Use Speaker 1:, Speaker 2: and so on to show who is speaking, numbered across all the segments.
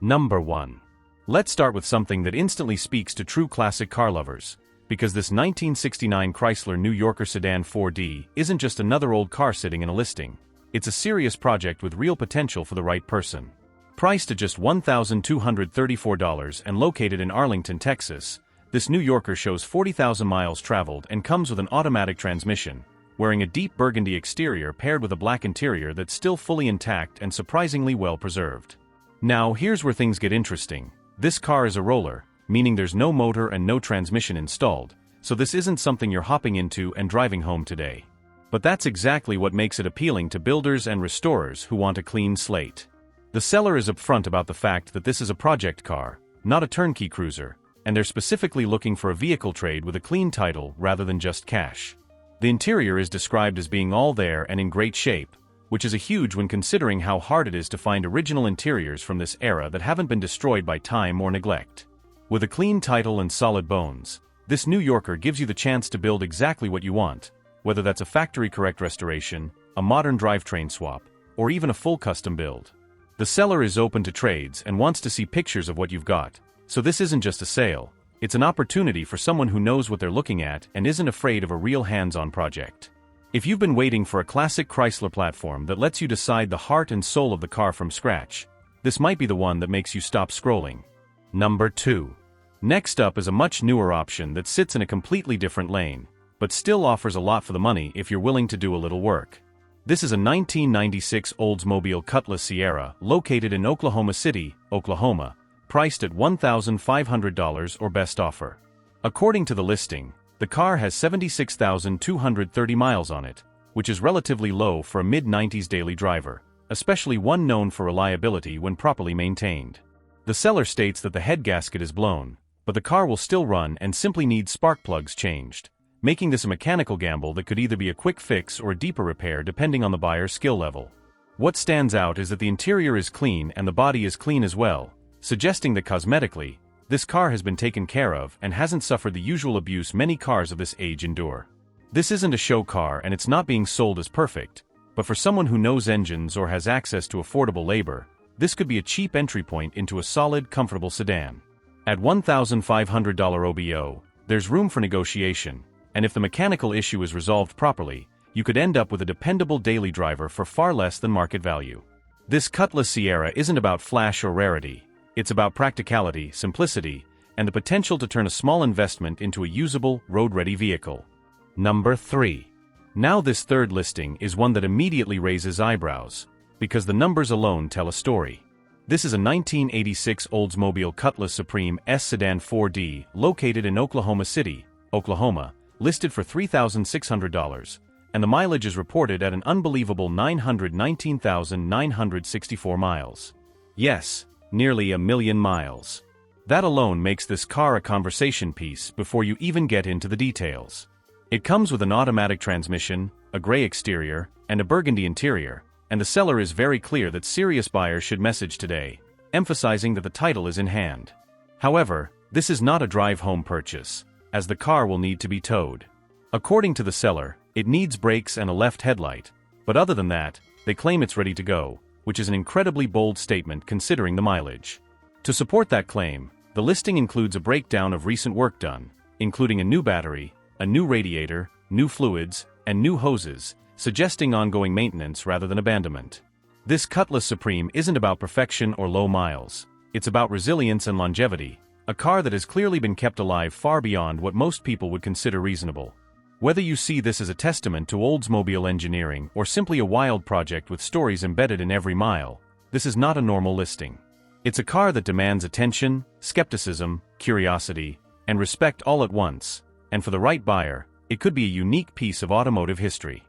Speaker 1: Number 1. Let's start with something that instantly speaks to true classic car lovers, because this 1969 Chrysler New Yorker sedan 4D isn't just another old car sitting in a listing. It's a serious project with real potential for the right person. Priced at just $1,234 and located in Arlington, Texas, this New Yorker shows 40,000 miles traveled and comes with an automatic transmission, wearing a deep burgundy exterior paired with a black interior that's still fully intact and surprisingly well preserved. Now here's where things get interesting. This car is a roller, meaning there's no motor and no transmission installed, so this isn't something you're hopping into and driving home today. But that's exactly what makes it appealing to builders and restorers who want a clean slate. The seller is upfront about the fact that this is a project car, not a turnkey cruiser, and they're specifically looking for a vehicle trade with a clean title rather than just cash. The interior is described as being all there and in great shape, which is a huge when considering how hard it is to find original interiors from this era that haven't been destroyed by time or neglect. With a clean title and solid bones, this New Yorker gives you the chance to build exactly what you want, whether that's a factory-correct restoration, a modern drivetrain swap, or even a full custom build. The seller is open to trades and wants to see pictures of what you've got, so this isn't just a sale, it's an opportunity for someone who knows what they're looking at and isn't afraid of a real hands-on project. If you've been waiting for a classic Chrysler platform that lets you decide the heart and soul of the car from scratch, this might be the one that makes you stop scrolling. Number 2. Next up is a much newer option that sits in a completely different lane, but still offers a lot for the money if you're willing to do a little work. This is a 1996 Oldsmobile Cutlass Ciara located in Oklahoma City, Oklahoma, priced at $1,500 or best offer. According to the listing, the car has 76,230 miles on it, which is relatively low for a mid-90s daily driver, especially one known for reliability when properly maintained. The seller states that the head gasket is blown, but the car will still run and simply needs spark plugs changed, making this a mechanical gamble that could either be a quick fix or a deeper repair depending on the buyer's skill level. What stands out is that the interior is clean and the body is clean as well, suggesting that cosmetically, this car has been taken care of and hasn't suffered the usual abuse many cars of this age endure. This isn't a show car and it's not being sold as perfect, but for someone who knows engines or has access to affordable labor, this could be a cheap entry point into a solid, comfortable sedan. At $1,500 OBO, there's room for negotiation, and if the mechanical issue is resolved properly, you could end up with a dependable daily driver for far less than market value. This Cutlass Ciara isn't about flash or rarity. It's about practicality, simplicity, and the potential to turn a small investment into a usable, road-ready vehicle. Number 3. Now this third listing is one that immediately raises eyebrows, because the numbers alone tell a story. This is a 1986 Oldsmobile Cutlass Supreme S Sedan 4D located in Oklahoma City, Oklahoma, listed for $3,600, and the mileage is reported at an unbelievable 919,964 miles. Yes, nearly 1,000,000 miles. That alone makes this car a conversation piece before you even get into the details. It comes with an automatic transmission, a gray exterior, and a burgundy interior, and the seller is very clear that serious buyers should message today, emphasizing that the title is in hand. However, this is not a drive-home purchase, as the car will need to be towed. According to the seller, it needs brakes and a left headlight, but other than that, they claim it's ready to go, which is an incredibly bold statement considering the mileage. To support that claim, the listing includes a breakdown of recent work done, including a new battery, a new radiator, new fluids, and new hoses, suggesting ongoing maintenance rather than abandonment. This Cutlass Supreme isn't about perfection or low miles. It's about resilience and longevity, a car that has clearly been kept alive far beyond what most people would consider reasonable. Whether you see this as a testament to Oldsmobile engineering or simply a wild project with stories embedded in every mile, this is not a normal listing. It's a car that demands attention, skepticism, curiosity, and respect all at once, and for the right buyer, it could be a unique piece of automotive history.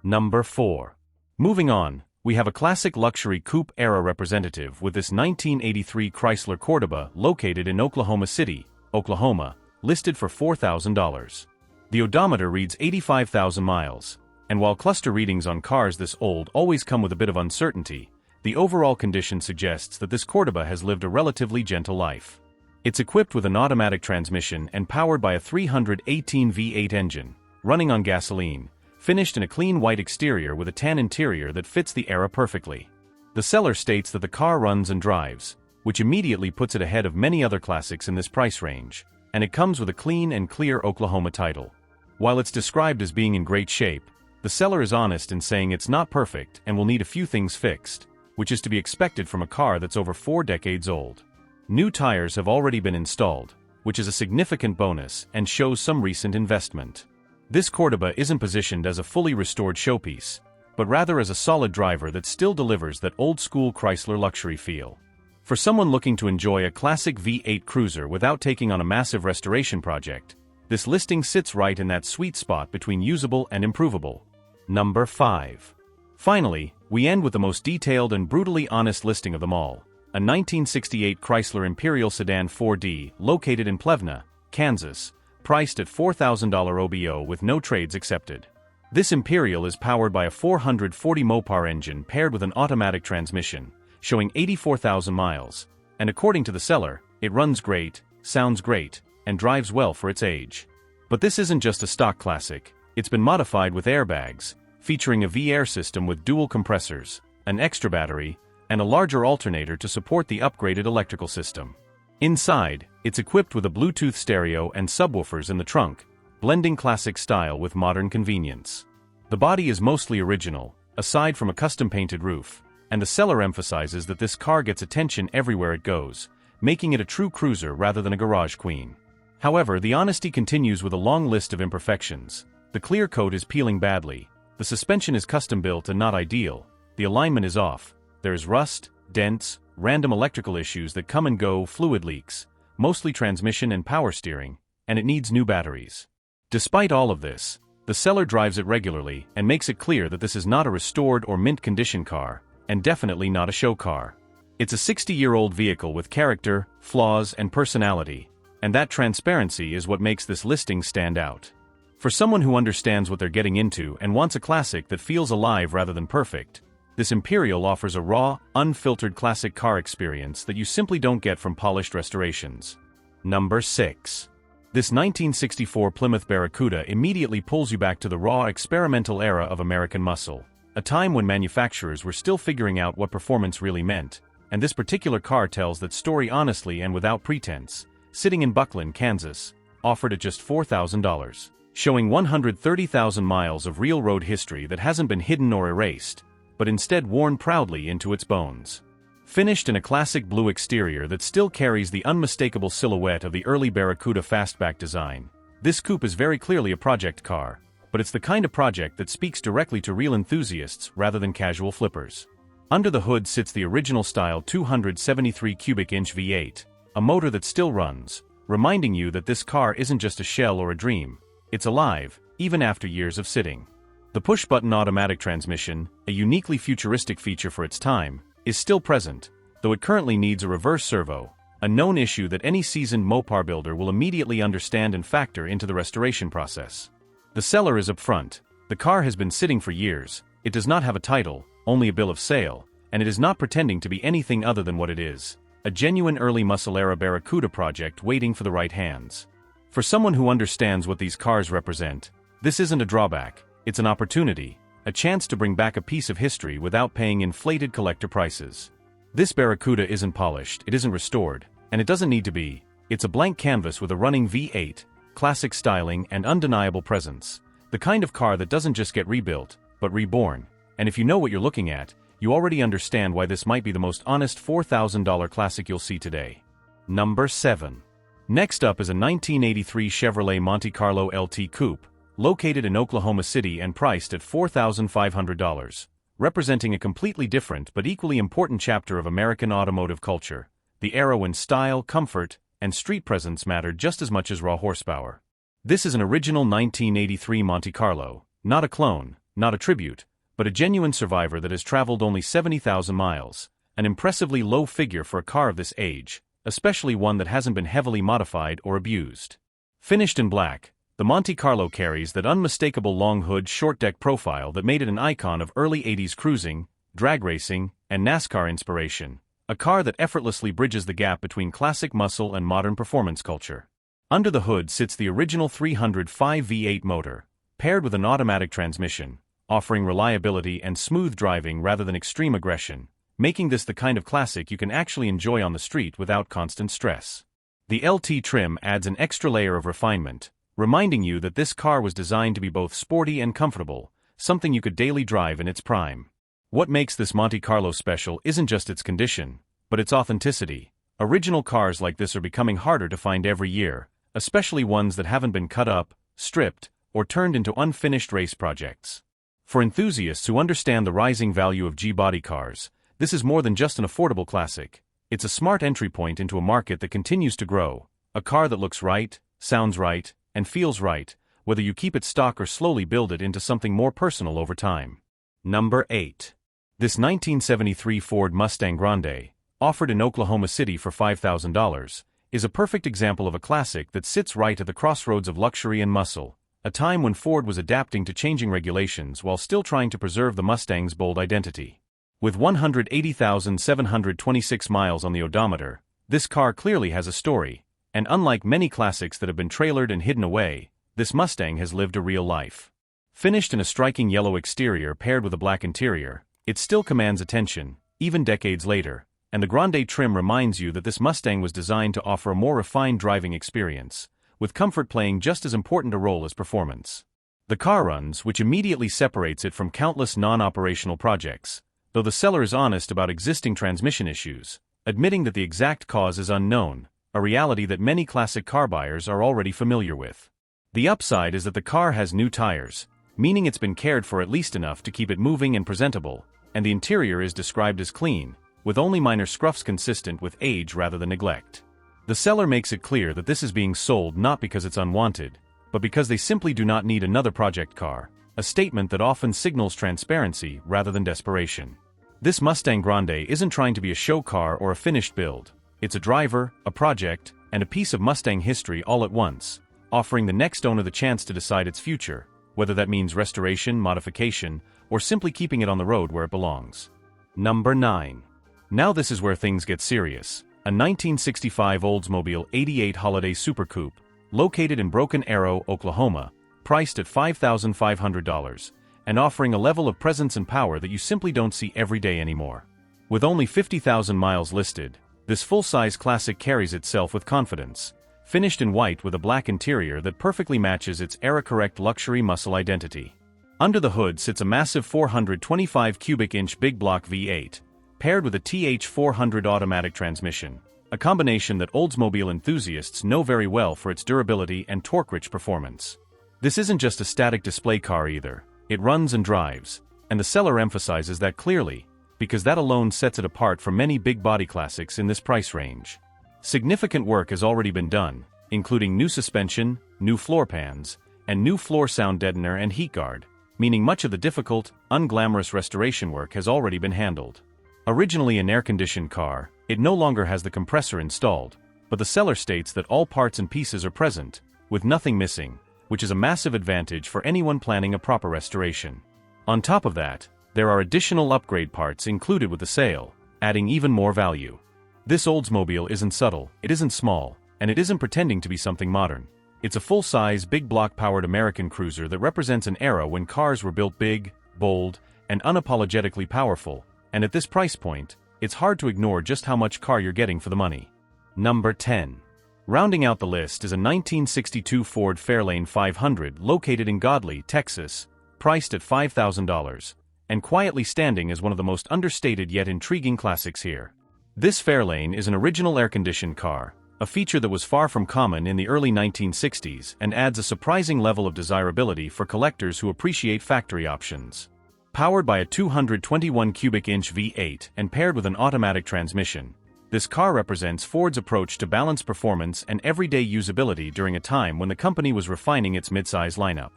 Speaker 1: Number 4. Moving on, we have a classic luxury coupe-era representative with this 1983 Chrysler Cordoba located in Oklahoma City, Oklahoma, listed for $4,000. The odometer reads 85,000 miles, and while cluster readings on cars this old always come with a bit of uncertainty, the overall condition suggests that this Cordoba has lived a relatively gentle life. It's equipped with an automatic transmission and powered by a 318 V8 engine, running on gasoline, finished in a clean white exterior with a tan interior that fits the era perfectly. The seller states that the car runs and drives, which immediately puts it ahead of many other classics in this price range, and it comes with a clean and clear Oklahoma title. While it's described as being in great shape, the seller is honest in saying it's not perfect and will need a few things fixed, which is to be expected from a car that's over 4 decades old. New tires have already been installed, which is a significant bonus and shows some recent investment. This Cordoba isn't positioned as a fully restored showpiece, but rather as a solid driver that still delivers that old-school Chrysler luxury feel. For someone looking to enjoy a classic V8 cruiser without taking on a massive restoration project, this listing sits right in that sweet spot between usable and improvable. Number 5. Finally, we end with the most detailed and brutally honest listing of them all, a 1968 Chrysler Imperial Sedan 4D located in Plymouth, Kansas, priced at $4,000 OBO with no trades accepted. This Imperial is powered by a 440 mopar engine paired with an automatic transmission, showing 84,000 miles, and according to the seller, it runs great, sounds great, and drives well for its age. But this isn't just a stock classic, it's been modified with airbags, featuring a V-Air system with dual compressors, an extra battery, and a larger alternator to support the upgraded electrical system. Inside, it's equipped with a Bluetooth stereo and subwoofers in the trunk, blending classic style with modern convenience. The body is mostly original, aside from a custom-painted roof, and the seller emphasizes that this car gets attention everywhere it goes, making it a true cruiser rather than a garage queen. However, the honesty continues with a long list of imperfections. The clear coat is peeling badly, the suspension is custom-built and not ideal, the alignment is off, there is rust, dents, random electrical issues that come and go, fluid leaks, mostly transmission and power steering, and it needs new batteries. Despite all of this, the seller drives it regularly and makes it clear that this is not a restored or mint-condition car, and definitely not a show car. It's a 60-year-old vehicle with character, flaws, and personality, and that transparency is what makes this listing stand out. For someone who understands what they're getting into and wants a classic that feels alive rather than perfect, this Imperial offers a raw, unfiltered classic car experience that you simply don't get from polished restorations. Number 6. This 1964 Plymouth Barracuda immediately pulls you back to the raw, experimental era of American muscle, a time when manufacturers were still figuring out what performance really meant, and this particular car tells that story honestly and without pretense, sitting in Buckland, Kansas, offered at just $4,000. Showing 130,000 miles of real road history that hasn't been hidden or erased, but instead worn proudly into its bones. Finished in a classic blue exterior that still carries the unmistakable silhouette of the early Barracuda fastback design, this coupe is very clearly a project car, but it's the kind of project that speaks directly to real enthusiasts rather than casual flippers. Under the hood sits the original-style 273 cubic inch V8, a motor that still runs, reminding you that this car isn't just a shell or a dream. It's alive, even after years of sitting. The push-button automatic transmission, a uniquely futuristic feature for its time, is still present, though it currently needs a reverse servo, a known issue that any seasoned Mopar builder will immediately understand and factor into the restoration process. The seller is upfront. The car has been sitting for years, it does not have a title, only a bill of sale, and it is not pretending to be anything other than what it is, a genuine early muscle-era Barracuda project waiting for the right hands. For someone who understands what these cars represent, this isn't a drawback, it's an opportunity, a chance to bring back a piece of history without paying inflated collector prices. This Barracuda isn't polished, it isn't restored, and it doesn't need to be. It's a blank canvas with a running V8, classic styling and undeniable presence, the kind of car that doesn't just get rebuilt, but reborn. And if you know what you're looking at, you already understand why this might be the most honest $4,000 classic you'll see today. Number 7. Next up is a 1983 Chevrolet Monte Carlo LT Coupe, located in Oklahoma City and priced at $4,500, representing a completely different but equally important chapter of American automotive culture, the era when style, comfort, and street presence mattered just as much as raw horsepower. This is an original 1983 Monte Carlo, not a clone, not a tribute, but a genuine survivor that has traveled only 70,000 miles, an impressively low figure for a car of this age, especially one that hasn't been heavily modified or abused. Finished in black, the Monte Carlo carries that unmistakable long hood short deck profile that made it an icon of early 80s cruising, drag racing, and NASCAR inspiration, a car that effortlessly bridges the gap between classic muscle and modern performance culture. Under the hood sits the original 305 V8 motor, paired with an automatic transmission, offering reliability and smooth driving rather than extreme aggression, making this the kind of classic you can actually enjoy on the street without constant stress. The LT trim adds an extra layer of refinement, reminding you that this car was designed to be both sporty and comfortable, something you could daily drive in its prime. What makes this Monte Carlo special isn't just its condition, but its authenticity. Original cars like this are becoming harder to find every year, especially ones that haven't been cut up, stripped, or turned into unfinished race projects. For enthusiasts who understand the rising value of G-body cars, this is more than just an affordable classic. It's a smart entry point into a market that continues to grow, a car that looks right, sounds right, and feels right, whether you keep it stock or slowly build it into something more personal over time. Number 8. This 1973 Ford Mustang Grande, offered in Oklahoma City for $5,000, is a perfect example of a classic that sits right at the crossroads of luxury and muscle, a time when Ford was adapting to changing regulations while still trying to preserve the Mustang's bold identity. With 180,726 miles on the odometer, this car clearly has a story, and unlike many classics that have been trailered and hidden away, this Mustang has lived a real life. Finished in a striking yellow exterior paired with a black interior, it still commands attention, even decades later, and the Grande trim reminds you that this Mustang was designed to offer a more refined driving experience, with comfort playing just as important a role as performance. The car runs, which immediately separates it from countless non-operational projects, though the seller is honest about existing transmission issues, admitting that the exact cause is unknown, a reality that many classic car buyers are already familiar with. The upside is that the car has new tires, meaning it's been cared for at least enough to keep it moving and presentable, and the interior is described as clean, with only minor scruffs consistent with age rather than neglect. The seller makes it clear that this is being sold not because it's unwanted, but because they simply do not need another project car, a statement that often signals transparency rather than desperation. This Mustang Grande isn't trying to be a show car or a finished build. It's a driver, a project, and a piece of Mustang history all at once, offering the next owner the chance to decide its future, whether that means restoration, modification, or simply keeping it on the road where it belongs. Number 9. Now this is where things get serious. A 1965 Oldsmobile 88 Holiday Super Coupe, located in Broken Arrow, Oklahoma, priced at $5,500, and offering a level of presence and power that you simply don't see every day anymore. With only 50,000 miles listed, this full-size classic carries itself with confidence, finished in white with a black interior that perfectly matches its era-correct luxury muscle identity. Under the hood sits a massive 425 cubic inch big block V8, paired with a TH400 automatic transmission, a combination that Oldsmobile enthusiasts know very well for its durability and torque-rich performance. This isn't just a static display car either, it runs and drives, and the seller emphasizes that clearly, because that alone sets it apart from many big body classics in this price range. Significant work has already been done, including new suspension, new floor pans, and new floor sound deadener and heat guard, meaning much of the difficult, unglamorous restoration work has already been handled. Originally an air-conditioned car, it no longer has the compressor installed, but the seller states that all parts and pieces are present, with nothing missing, which is a massive advantage for anyone planning a proper restoration. On top of that, there are additional upgrade parts included with the sale, adding even more value. This Oldsmobile isn't subtle, it isn't small, and it isn't pretending to be something modern. It's a full-size, big-block-powered American cruiser that represents an era when cars were built big, bold, and unapologetically powerful, and at this price point, it's hard to ignore just how much car you're getting for the money. Number 10. Rounding out the list is a 1962 Ford Fairlane 500 located in Grande, Texas, priced at $5,000, and quietly standing as one of the most understated yet intriguing classics here. This Fairlane is an original air-conditioned car, a feature that was far from common in the early 1960s and adds a surprising level of desirability for collectors who appreciate factory options. Powered by a 221 cubic inch V8 and paired with an automatic transmission, this car represents Ford's approach to balanced performance and everyday usability during a time when the company was refining its midsize lineup.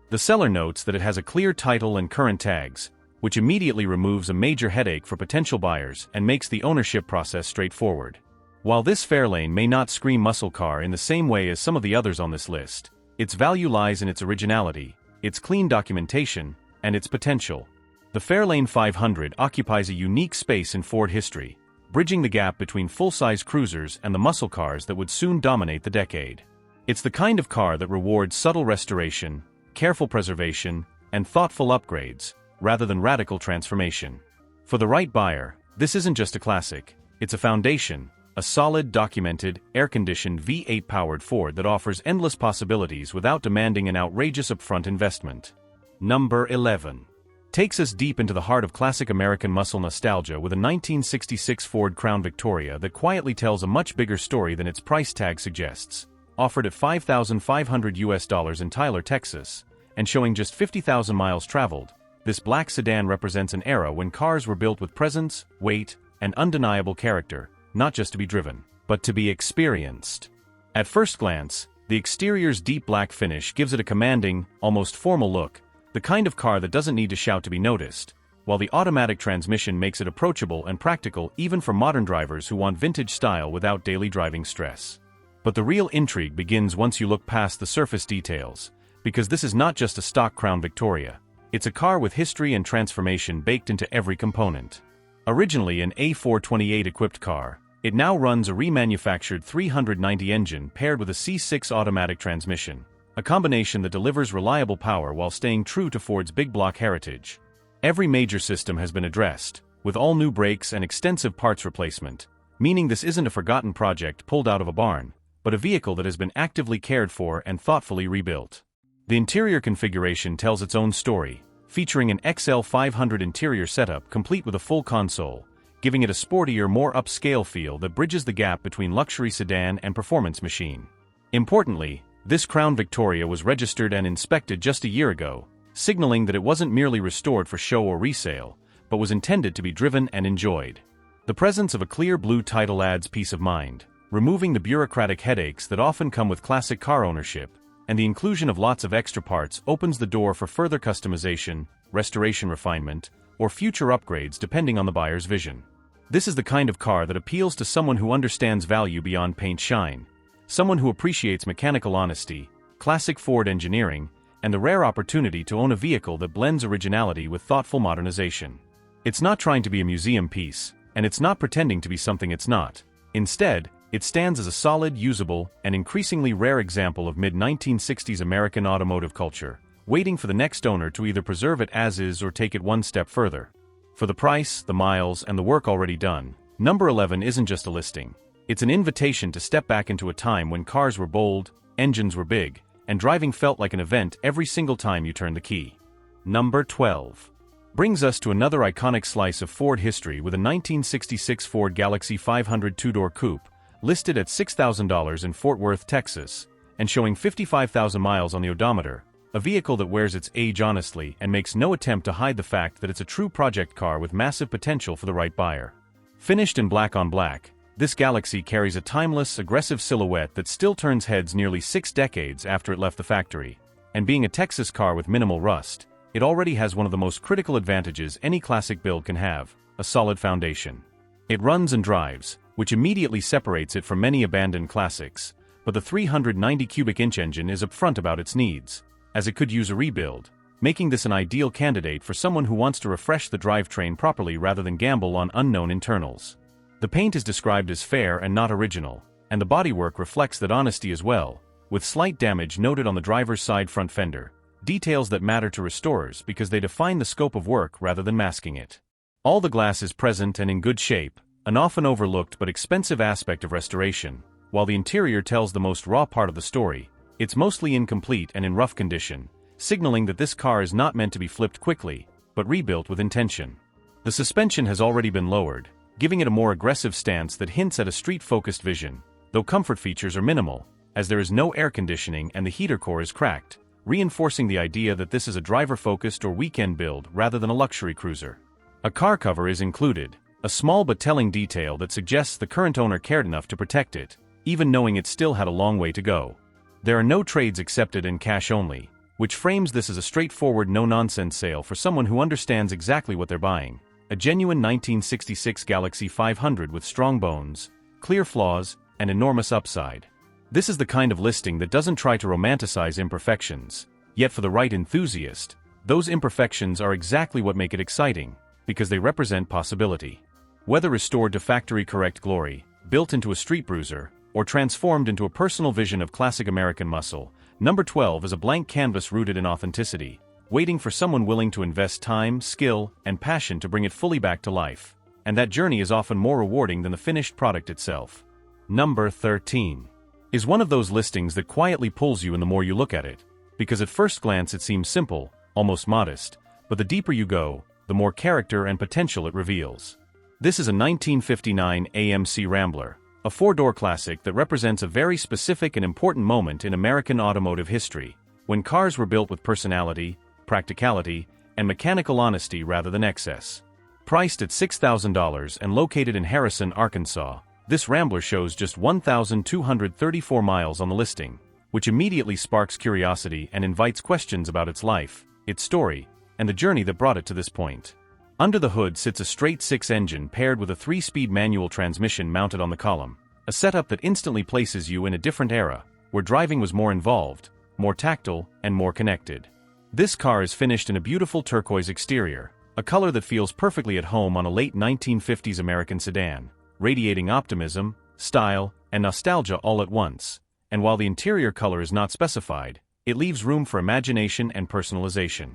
Speaker 1: The seller notes that it has a clear title and current tags, which immediately removes a major headache for potential buyers and makes the ownership process straightforward. While this Fairlane may not scream muscle car in the same way as some of the others on this list, its value lies in its originality, its clean documentation, and its potential. The Fairlane 500 occupies a unique space in Ford history, bridging the gap between full-size cruisers and the muscle cars that would soon dominate the decade. It's the kind of car that rewards subtle restoration, careful preservation, and thoughtful upgrades, rather than radical transformation. For the right buyer, This isn't just a classic, it's a foundation, a solid, documented, air-conditioned V8-powered Ford that offers endless possibilities without demanding an outrageous upfront investment. Number 11. Takes us deep into the heart of classic American muscle nostalgia with a 1966 Ford Crown Victoria that quietly tells a much bigger story than its price tag suggests. Offered at $5,500 in Tyler, Texas, and showing just 50,000 miles traveled, this black sedan represents an era when cars were built with presence, weight, and undeniable character, not just to be driven, but to be experienced. At first glance, the exterior's deep black finish gives it a commanding, almost formal look, the kind of car that doesn't need to shout to be noticed, while the automatic transmission makes it approachable and practical even for modern drivers who want vintage style without daily driving stress. But the real intrigue begins once you look past the surface details, because this is not just a stock Crown Victoria, it's a car with history and transformation baked into every component. Originally an A428-equipped car, it now runs a remanufactured 390 engine paired with a C6 automatic transmission, a combination that delivers reliable power while staying true to Ford's big block heritage. Every major system has been addressed, with all new brakes and extensive parts replacement, meaning this isn't a forgotten project pulled out of a barn, but a vehicle that has been actively cared for and thoughtfully rebuilt. The interior configuration tells its own story, featuring an XL500 interior setup complete with a full console, giving it a sportier, more upscale feel that bridges the gap between luxury sedan and performance machine. Importantly, this Crown Victoria was registered and inspected just a year ago, signaling that it wasn't merely restored for show or resale, but was intended to be driven and enjoyed. The presence of a clear blue title adds peace of mind, removing the bureaucratic headaches that often come with classic car ownership, and the inclusion of lots of extra parts opens the door for further customization, restoration refinement, or future upgrades depending on the buyer's vision. This is the kind of car that appeals to someone who understands value beyond paint shine, someone who appreciates mechanical honesty, classic Ford engineering, and the rare opportunity to own a vehicle that blends originality with thoughtful modernization. It's not trying to be a museum piece, and it's not pretending to be something it's not. Instead, it stands as a solid, usable, and increasingly rare example of mid-1960s American automotive culture, waiting for the next owner to either preserve it as is or take it one step further. For the price, the miles, and the work already done, number 11 isn't just a listing. It's an invitation to step back into a time when cars were bold, engines were big, and driving felt like an event every single time you turned the key. Number 12. Brings us to another iconic slice of Ford history with a 1966 Ford Galaxie 500 two-door coupe, listed at $6,000 in Fort Worth, Texas, and showing 55,000 miles on the odometer, a vehicle that wears its age honestly and makes no attempt to hide the fact that it's a true project car with massive potential for the right buyer. Finished in black on black, this Galaxie carries a timeless, aggressive silhouette that still turns heads nearly 6 decades after it left the factory. And being a Texas car with minimal rust, it already has one of the most critical advantages any classic build can have: a solid foundation. It runs and drives, which immediately separates it from many abandoned classics, but the 390 cubic inch engine is upfront about its needs, as it could use a rebuild, making this an ideal candidate for someone who wants to refresh the drivetrain properly rather than gamble on unknown internals. The paint is described as fair and not original, and the bodywork reflects that honesty as well, with slight damage noted on the driver's side front fender, details that matter to restorers because they define the scope of work rather than masking it. All the glass is present and in good shape, an often overlooked but expensive aspect of restoration. While the interior tells the most raw part of the story, it's mostly incomplete and in rough condition, signaling that this car is not meant to be flipped quickly, but rebuilt with intention. The suspension has already been lowered, giving it a more aggressive stance that hints at a street-focused vision, though comfort features are minimal, as there is no air conditioning and the heater core is cracked, reinforcing the idea that this is a driver-focused or weekend build rather than a luxury cruiser. A car cover is included, a small but telling detail that suggests the current owner cared enough to protect it, even knowing it still had a long way to go. There are no trades accepted and cash only, which frames this as a straightforward no-nonsense sale for someone who understands exactly what they're buying. A genuine 1966 Galaxie 500 with strong bones, clear flaws, and enormous upside. This is the kind of listing that doesn't try to romanticize imperfections, yet for the right enthusiast, those imperfections are exactly what make it exciting, because they represent possibility. Whether restored to factory-correct glory, built into a street bruiser, or transformed into a personal vision of classic American muscle, number 12 is a blank canvas rooted in authenticity, waiting for someone willing to invest time, skill, and passion to bring it fully back to life. and that journey is often more rewarding than the finished product itself. Number 13 is one of those listings that quietly pulls you in the more you look at it, because at first glance it seems simple, almost modest, but the deeper you go, the more character and potential it reveals. This is a 1959 AMC Rambler, a four-door classic that represents a very specific and important moment in American automotive history, when cars were built with personality, practicality, and mechanical honesty rather than excess. Priced at $6,000 and located in Harrison, Arkansas, this Rambler shows just 1,234 miles on the listing, which immediately sparks curiosity and invites questions about its life, its story, and the journey that brought it to this point. Under the hood sits a straight-six engine paired with a 3-speed manual transmission mounted on the column, a setup that instantly places you in a different era, where driving was more involved, more tactile, and more connected. This car is finished in a beautiful turquoise exterior, a color that feels perfectly at home on a late 1950s American sedan, radiating optimism, style, and nostalgia all at once. And while the interior color is not specified, it leaves room for imagination and personalization.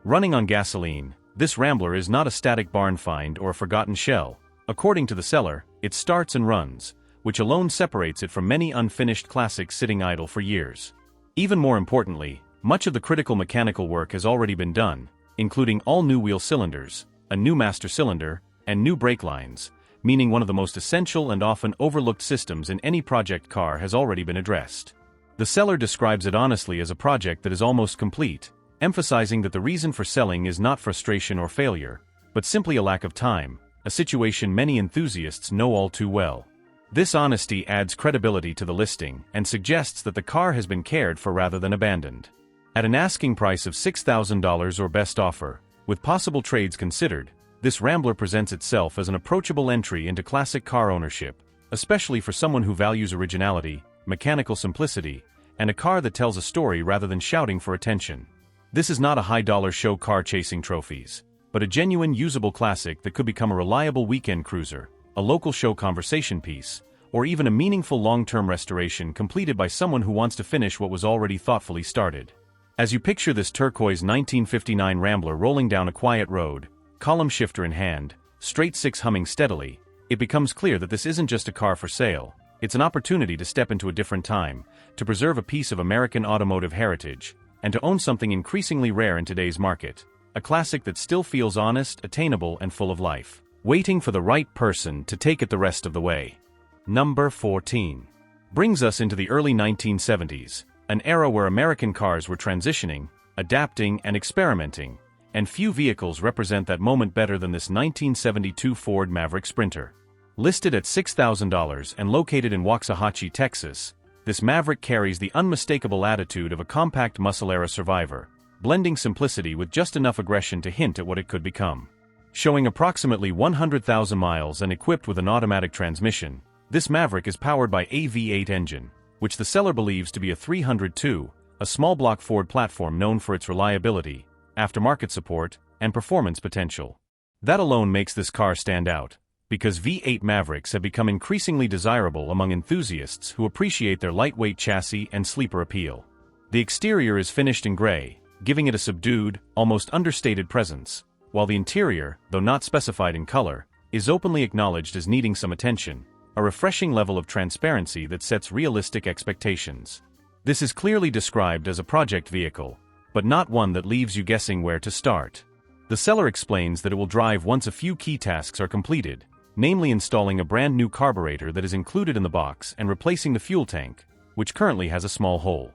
Speaker 1: Running on gasoline, this Rambler is not a static barn find or a forgotten shell. According to the seller, it starts and runs, which alone separates it from many unfinished classics sitting idle for years. Even more importantly, much of the critical mechanical work has already been done, including all new wheel cylinders, a new master cylinder, and new brake lines, meaning one of the most essential and often overlooked systems in any project car has already been addressed. The seller describes it honestly as a project that is almost complete, emphasizing that the reason for selling is not frustration or failure, but simply a lack of time, a situation many enthusiasts know all too well. This honesty adds credibility to the listing and suggests that the car has been cared for rather than abandoned. At an asking price of $6,000 or best offer, with possible trades considered, this Rambler presents itself as an approachable entry into classic car ownership, especially for someone who values originality, mechanical simplicity, and a car that tells a story rather than shouting for attention. This is not a high-dollar show car chasing trophies, but a genuine usable classic that could become a reliable weekend cruiser, a local show conversation piece, or even a meaningful long-term restoration completed by someone who wants to finish what was already thoughtfully started. As you picture this turquoise 1959 Rambler rolling down a quiet road, column shifter in hand, straight-six humming steadily, it becomes clear that this isn't just a car for sale, it's an opportunity to step into a different time, to preserve a piece of American automotive heritage, and to own something increasingly rare in today's market, a classic that still feels honest, attainable, and full of life, waiting for the right person to take it the rest of the way. Number 14 brings us into the early 1970s, an era where American cars were transitioning, adapting, and experimenting, and few vehicles represent that moment better than this 1972 Ford Maverick Sprinter. Listed at $6,000 and located in Waxahachie, Texas, this Maverick carries the unmistakable attitude of a compact muscle-era survivor, blending simplicity with just enough aggression to hint at what it could become. Showing approximately 100,000 miles and equipped with an automatic transmission, this Maverick is powered by a V8 engine, which the seller believes to be a 302, a small-block Ford platform known for its reliability, aftermarket support, and performance potential. That alone makes this car stand out, because V8 Mavericks have become increasingly desirable among enthusiasts who appreciate their lightweight chassis and sleeper appeal. The exterior is finished in gray, giving it a subdued, almost understated presence, while the interior, though not specified in color, is openly acknowledged as needing some attention, a refreshing level of transparency that sets realistic expectations. This is clearly described as a project vehicle, but not one that leaves you guessing where to start. The seller explains that it will drive once a few key tasks are completed, namely installing a brand new carburetor that is included in the box and replacing the fuel tank, which currently has a small hole.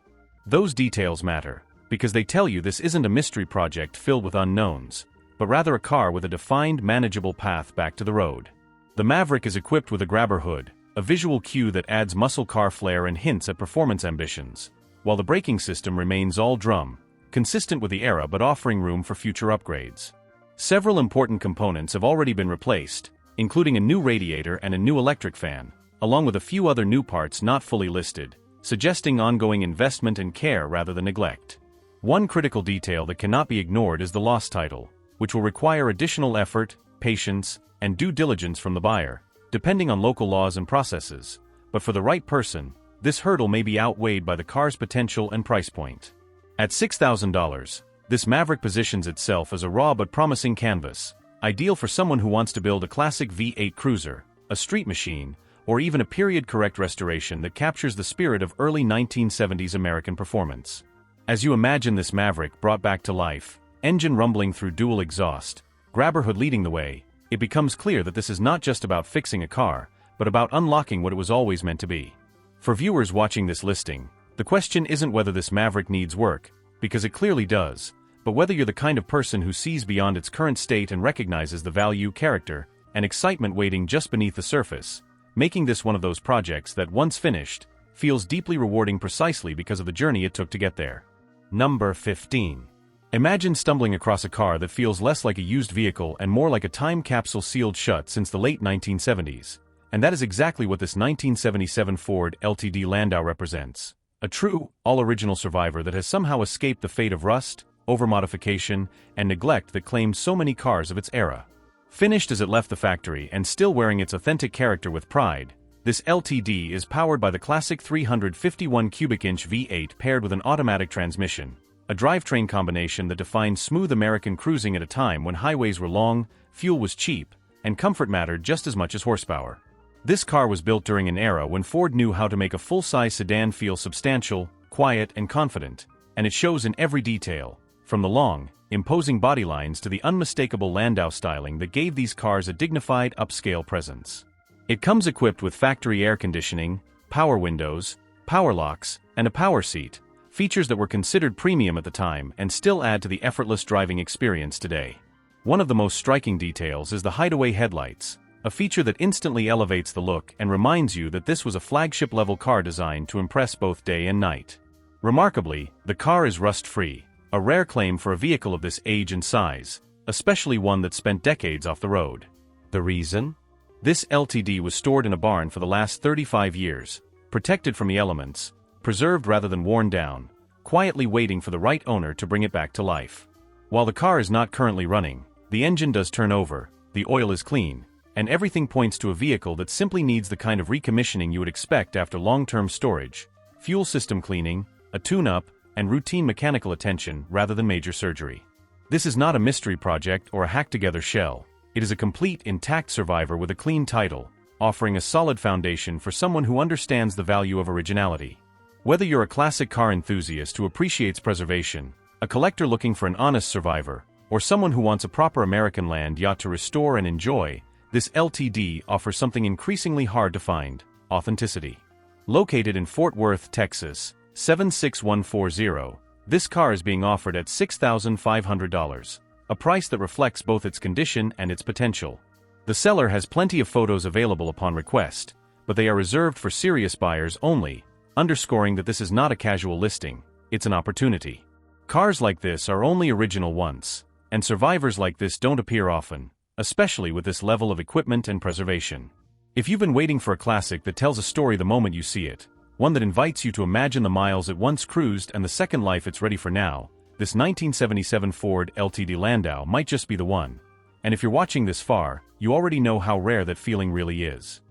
Speaker 1: Those details matter, because they tell you this isn't a mystery project filled with unknowns, but rather a car with a defined, manageable path back to the road. The Maverick is equipped with a grabber hood, a visual cue that adds muscle car flair and hints at performance ambitions, while the braking system remains all-drum, consistent with the era but offering room for future upgrades. Several important components have already been replaced, including a new radiator and a new electric fan, along with a few other new parts not fully listed, suggesting ongoing investment and care rather than neglect. One critical detail that cannot be ignored is the loss title, which will require additional effort, patience, and due diligence from the buyer, depending on local laws and processes, but for the right person, this hurdle may be outweighed by the car's potential and price point. At $6,000, this Maverick positions itself as a raw but promising canvas, ideal for someone who wants to build a classic V8 cruiser, a street machine, or even a period-correct restoration that captures the spirit of early 1970s American performance. As you imagine this Maverick brought back to life, engine rumbling through dual exhaust, grabber hood leading the way, it becomes clear that this is not just about fixing a car, but about unlocking what it was always meant to be. For viewers watching this listing, the question isn't whether this Maverick needs work, because it clearly does, but whether you're the kind of person who sees beyond its current state and recognizes the value, character, and excitement waiting just beneath the surface, making this one of those projects that, once finished, feels deeply rewarding precisely because of the journey it took to get there. Number 15. Imagine stumbling across a car that feels less like a used vehicle and more like a time capsule sealed shut since the late 1970s. And that is exactly what this 1977 Ford LTD Landau represents. A true, all-original survivor that has somehow escaped the fate of rust, overmodification, and neglect that claimed so many cars of its era. Finished as it left the factory and still wearing its authentic character with pride, this LTD is powered by the classic 351 cubic inch V8 paired with an automatic transmission, a drivetrain combination that defined smooth American cruising at a time when highways were long, fuel was cheap, and comfort mattered just as much as horsepower. This car was built during an era when Ford knew how to make a full-size sedan feel substantial, quiet, and confident, and it shows in every detail, from the long, imposing bodylines to the unmistakable Landau styling that gave these cars a dignified, upscale presence. It comes equipped with factory air conditioning, power windows, power locks, and a power seat, features that were considered premium at the time and still add to the effortless driving experience today. One of the most striking details is the hideaway headlights, a feature that instantly elevates the look and reminds you that this was a flagship-level car designed to impress both day and night. Remarkably, the car is rust-free, a rare claim for a vehicle of this age and size, especially one that spent decades off the road. The reason? This LTD was stored in a barn for the last 35 years, protected from the elements, preserved rather than worn down, quietly waiting for the right owner to bring it back to life. While the car is not currently running, the engine does turn over, the oil is clean, and everything points to a vehicle that simply needs the kind of recommissioning you would expect after long-term storage, fuel system cleaning, a tune-up, and routine mechanical attention rather than major surgery. This is not a mystery project or a hacked-together shell. It is a complete, intact survivor with a clean title, offering a solid foundation for someone who understands the value of originality. Whether you're a classic car enthusiast who appreciates preservation, a collector looking for an honest survivor, or someone who wants a proper American land yacht to restore and enjoy, this LTD offers something increasingly hard to find: authenticity. Located in Fort Worth, Texas, 76140, this car is being offered at $6,500, a price that reflects both its condition and its potential. The seller has plenty of photos available upon request, but they are reserved for serious buyers only, underscoring that this is not a casual listing, it's an opportunity. Cars like this are only original once, and survivors like this don't appear often, especially with this level of equipment and preservation. If you've been waiting for a classic that tells a story the moment you see it, one that invites you to imagine the miles it once cruised and the second life it's ready for now, this 1977 Ford LTD Landau might just be the one. And if you're watching this far, you already know how rare that feeling really is.